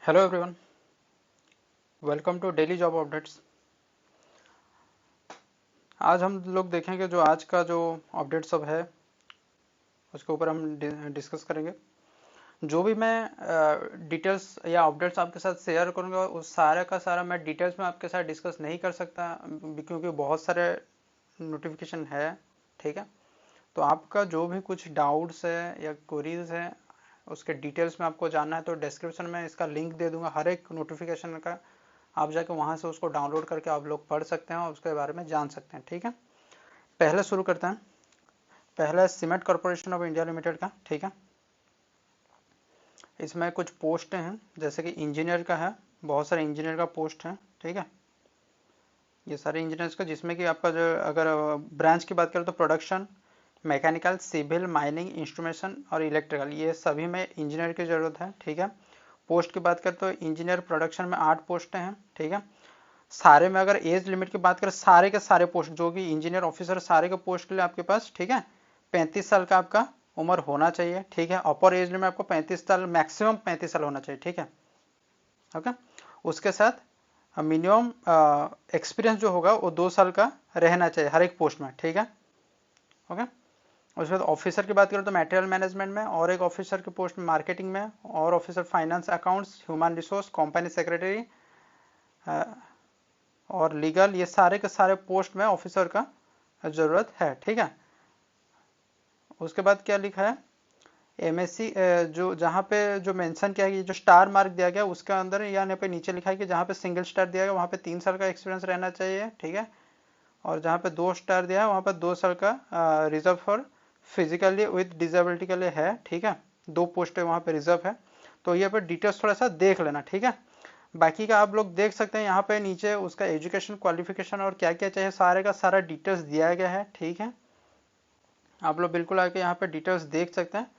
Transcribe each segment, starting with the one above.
Hello everyone, welcome to daily job updates. आज हम लोग देखेंगे जो आज का जो अपडेट सब है उसके ऊपर हम डिस्कस करेंगे। जो भी मैं डिटेल्स या अपडेट्स आपके साथ शेयर करूंगा उस सारे का सारा मैं डिटेल्स में आपके साथ डिस्कस नहीं कर सकता क्योंकि बहुत सारे नोटिफिकेशन है। ठीक है, तो आपका जो भी कुछ डाउट्स है या क्वेरीज है उसके डिटेल्स में आपको जानना है तो डिस्क्रिप्शन में इसका लिंक दे दूंगा हर एक नोटिफिकेशन का। आप जाके वहां से उसको डाउनलोड करके आप लोग पढ़ सकते हैं और उसके बारे में जान सकते हैं। ठीक है, पहले शुरू करते हैं। पहला है cement corporation of India limited का। ठीक है, इसमें कुछ पोस्ट हैं जैसे कि इंजीनियर का है, बहुत सारे इंजीनियर का पोस्ट है। ठीक है, ये सारे इंजीनियर्स का जिसमें कि आपका जो अगर ब्रांच की बात करें तो production, mechanical, civil, mining, instrumentation और इलेक्ट्रिकल, ये सभी में इंजीनियर की ज़रूरत है। ठीक है, पोस्ट की बात करें तो इंजीनियर प्रोडक्शन में 8 पोस्टें हैं। ठीक है, सारे में अगर एज लिमिट की बात करें सारे के सारे पोस्ट जो कि इंजीनियर ऑफिसर सारे के पोस्ट के लिए आपके पास, ठीक है, 35 साल का आपका उम्र होना चाहिए। ठीक है, अपर एज लिमिट आपको 35 साल, मैक्सिमम 35 साल होना चाहिए। ठीक है, ओके। उसके साथ मिनिमम एक्सपीरियंस जो होगा वो 2 साल का रहना चाहिए हर एक पोस्ट में। ठीक है, ओके। उसके बाद ऑफिसर की बात करें तो मटेरियल मैनेजमेंट में, और एक ऑफिसर की पोस्ट में मार्केटिंग में, और officer finance, accounts, human resource, company secretary और लीगल, ये सारे के सारे पोस्ट में ऑफिसर का जरूरत है। ठीक है, उसके बाद क्या लिखा है, एमएससी जो जहाँ पे जो मेंशन किया है जो स्टार मार्क दिया गया उसके अंदर या यहाँ पे नीचे लिखा है कि जहाँ पे सिंगल स्टार दिया गया वहाँ पे 3 साल का एक्सपीरियंस रहना चाहिए। ठीक है, और जहाँ पे 2 स्टार दिया है वहाँ पे 2 साल का reserve for physically with disability के लिए है। ठीक है, 2 पोस्ट वहाँ पे रिजर्व है, तो ये पे डिटेल्स थोड़ा सा देख लेना। ठीक है, बाकी का आप लोग देख सकते हैं यहाँ पे नीचे उसका एजुकेशन क्वालिफिकेशन और क्या क्या चाहिए सारे का सारा डिटेल्स दिया गया है। ठीक है, आप लोग बिल्कुल आके यहाँ पे डिटेल्स देख सकते हैं।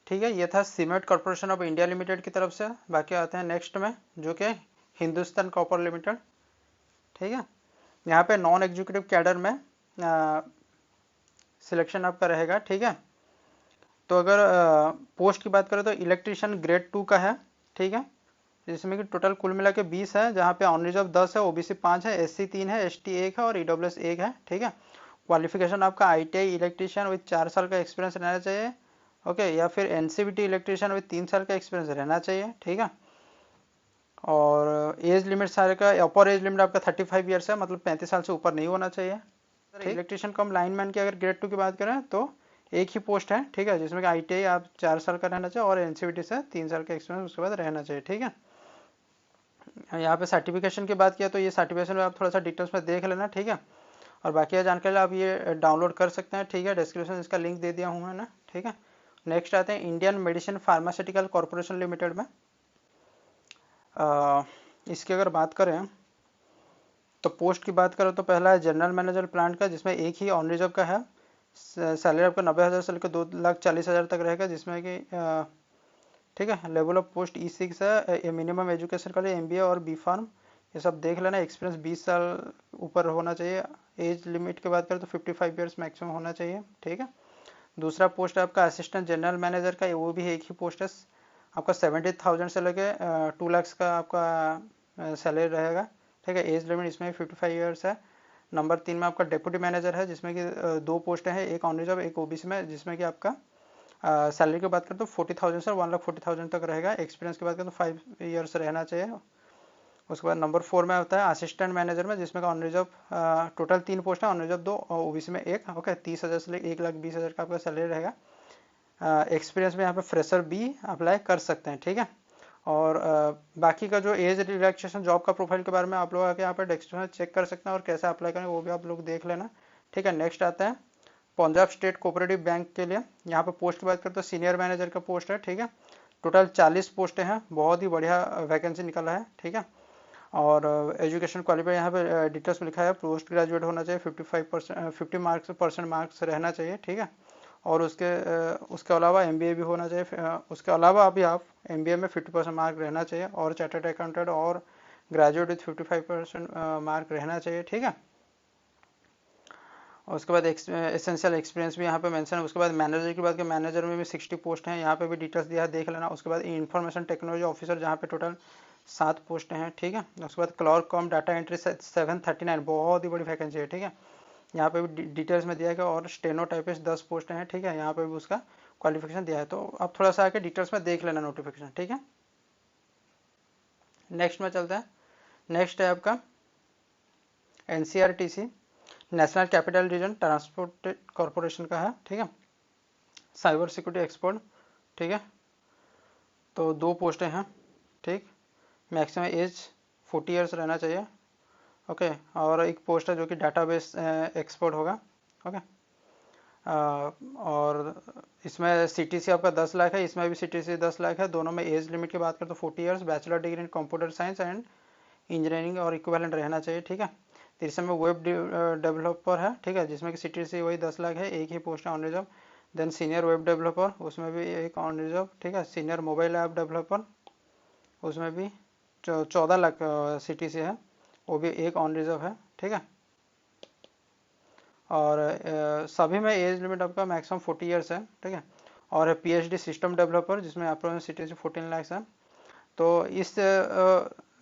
ठीक है, ये था cement corporation of India limited की तरफ से। बाकी आते हैं नेक्स्ट में जो कि हिंदुस्तान कॉपर लिमिटेड। ठीक है, यहाँ पे नॉन एग्जीक्यूटिव कैडर में सिलेक्शन आपका रहेगा। ठीक है, तो अगर पोस्ट की बात करें तो इलेक्ट्रीशियन ग्रेड 2 का है। ठीक है, जिसमें कि टोटल कुल मिला के 20 है, जहाँ पे ऑन रिजर्व 10 है, ओबीसी 5 है, एससी 3 है, एसटी 1 है और ईडब्ल्यूएस 1 है। ठीक है, क्वालिफिकेशन आपका आईटीआई इलेक्ट्रीशियन विद 4 साल का एक्सपीरियंस रहना चाहिए। ओके, या फिर एनसीबीटी इलेक्ट्रीशियन विद 3 साल का एक्सपीरियंस रहना चाहिए। ठीक है, और एज लिमिट सारे का अपर एज लिमिट आपका 35 ईयर्स है, मतलब 35 साल से ऊपर नहीं होना चाहिए। इलेक्ट्रीशियन कम लाइनमैन की अगर ग्रेड 2 की बात करें तो एक ही पोस्ट है। ठीक है, जिसमें कि आईटीआई आप 4 साल का रहना चाहिए और एनसीबीटी से 3 साल का एक्सपीरियंस उसके बाद रहना चाहिए। ठीक है, यहाँ पे सर्टिफिकेशन की बात किया तो ये सर्टिफिकेशन में आप थोड़ा सा डिटेल्स में देख लेना। ठीक है, और बाकी जानकारी आप ये डाउनलोड कर सकते हैं। ठीक है, डिस्क्रिप्शन इसका लिंक दे दिया हूँ है ना। ठीक है, नेक्स्ट आते हैं Indian medicine pharmaceutical corporation limited में। इसकी अगर बात करें तो पोस्ट की बात करें तो पहला है जनरल मैनेजर प्लांट का, जिसमें एक ही ऑन रिजर्व का है। सैलरी आपका 90,000 से लेकर 2,40,000 तक रहेगा, जिसमें कि ठीक है, लेवल ऑफ पोस्ट E6 है, मिनिमम एजुकेशन का लिए एमबीए और बी फार्म, ये सब देख लेना। एक्सपीरियंस 20 साल ऊपर होना चाहिए। एज लिमिट की बात करें तो 55 ईयर्स मैक्सिमम होना चाहिए। ठीक है, दूसरा पोस्ट है आपका असिस्टेंट जनरल मैनेजर का, वो भी एक ही पोस्ट है। आपका 70,000 से लेके 2 लाख का आपका सैलरी रहेगा। ठीक है, एज लिमिट इसमें 55 ईयर्स है। नंबर 3 में आपका डेप्यूटी मैनेजर है, जिसमें कि 2 पोस्ट हैं, एक ऑन रिजर्व एक ओबीसी में, जिसमें कि आपका सैलरी की बात करें तो 40,000 से 1,40,000 तक रहेगा। एक्सपीरियंस की बात करें तो 5 ईयर्स रहना चाहिए। उसके बाद नंबर 4 में होता है असिस्टेंट मैनेजर में, जिसमें का ऑन रिजर्व टोटल 3 पोस्ट है, ऑन रिजर्व 2 और ओबीसी में 1। ओके, 30,000 से लेकर 1,20,000 का आपका सैलरी रहेगा। एक्सपीरियंस में यहाँ पे फ्रेशर भी अप्लाई कर सकते हैं। ठीक है, और बाकी का जो एज रिलैक्सेशन जॉब का प्रोफाइल के बारे में आप लोग आके यहाँ पर डिस्क्रिप्शन चेक कर सकते हैं और कैसे अप्लाई करें वो भी आप लोग देख लेना। ठीक है, नेक्स्ट आता है पंजाब स्टेट कोऑपरेटिव बैंक के लिए। यहाँ पे पोस्ट की बात करें तो सीनियर मैनेजर का पोस्ट है। ठीक है, टोटल 40 पोस्टें हैं, बहुत ही बढ़िया वैकेंसी निकला है। ठीक है, और एजुकेशन क्वालिफाई यहाँ पे डिटेल्स में लिखा है, पोस्ट ग्रेजुएट होना चाहिए, 55% 50 मार्क्स रहना चाहिए। ठीक है, और उसके अलावा एमबीए भी होना चाहिए। उसके अलावा अभी आप एमबीए में 50% मार्क रहना चाहिए, और चार्टर्ड अकाउंटेंट और ग्रेजुएट विथ 55% मार्क रहना चाहिए। ठीक है, और उसके बाद एसेंशियल एक्सपीरियंस भी यहाँ पे मेंशन है। उसके बाद मैनेजर की बात करें, मैनेजर में भी 60 पोस्ट हैं, यहाँ पे भी डिटेल्स दिया है, देख लेना। उसके बाद इंफॉर्मेशन टेक्नोलॉजी ऑफिसर जहाँ पे टोटल 7 पोस्ट हैं, ठीक है। उसके बाद क्लर्क कम डाटा एंट्री 739, बहुत ही बड़ी वैकेंसी है, ठीक है। यहाँ पे भी डिटेल्स में दिया है। और स्टेनो टाइपिस्ट 10 पोस्ट हैं, ठीक है, यहाँ पे भी उसका क्वालिफिकेशन दिया है। तो आप थोड़ा सा आके डिटेल्स में देख लेना नोटिफिकेशन, ठीक है। नेक्स्ट में चलता है। नेक्स्ट है आपका NCRTC, national capital region transport corporation का है, ठीक है। साइबर सिक्योरिटी एक्सपर्ट, ठीक है। तो 2 पोस्टें हैं, ठीक। मैक्सिमम एज 40 ईयर्स रहना चाहिए, ओके। और एक पोस्ट है जो कि डाटाबेस एक्सपर्ट होगा, ओके। और इसमें CTC आपका 10 लाख है, इसमें भी CTC 10 लाख है। दोनों में एज लिमिट की बात करें तो 40 years, bachelor degree in computer science and engineering और इक्विवेलेंट रहना चाहिए, ठीक है। तीसरे में वेब डेवलपर है, ठीक है, जिसमें कि CTC वही 10 लाख है, एक ही पोस्ट है on reserve. Then senior web developer, उसमें भी एक ऑन रिजर्व, ठीक है। सीनियर मोबाइल ऐप डेवलपर, उसमें भी 14 लाख CTC है, वो भी एक ऑन रिजर्व है, ठीक है। और सभी में एज लिमिट आपका मैक्सिमम 40 ईयर्स है, ठीक है। और PhD सिस्टम डेवलपर, जिसमें आपका CTC 14 लाख है। तो इस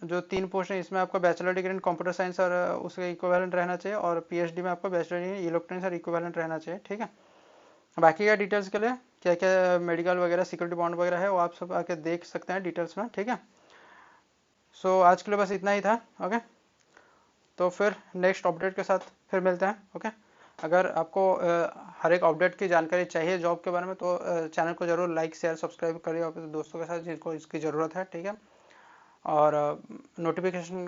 जो 3 पोस्ट है, इसमें आपका bachelor degree in computer science और उसके इक्विवेलेंट रहना चाहिए। और PhD में आपका बैचलर डिग्री इलेक्ट्रॉनिक्स और इक्विवेलेंट रहना चाहिए, ठीक है। बाकी का डिटेल्स के लिए क्या क्या मेडिकल वगैरह सिक्योरिटी बॉन्ड वगैरह है, वो आप सब आके देख सकते हैं डिटेल्स में, ठीक है। सो आज के लिए बस इतना ही था, ओके। तो फिर नेक्स्ट अपडेट के साथ फिर मिलते हैं, ओके। अगर आपको हर एक अपडेट की जानकारी चाहिए जॉब के बारे में, तो चैनल को जरूर लाइक शेयर सब्सक्राइब करिए अपने दोस्तों के साथ जिनको इसकी ज़रूरत है, ठीक है। और नोटिफिकेशन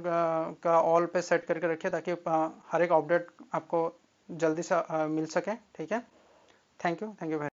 का ऑल पे सेट करके रखिए, ताकि हर एक अपडेट आपको जल्दी से मिल सके, ठीक है। Thank you very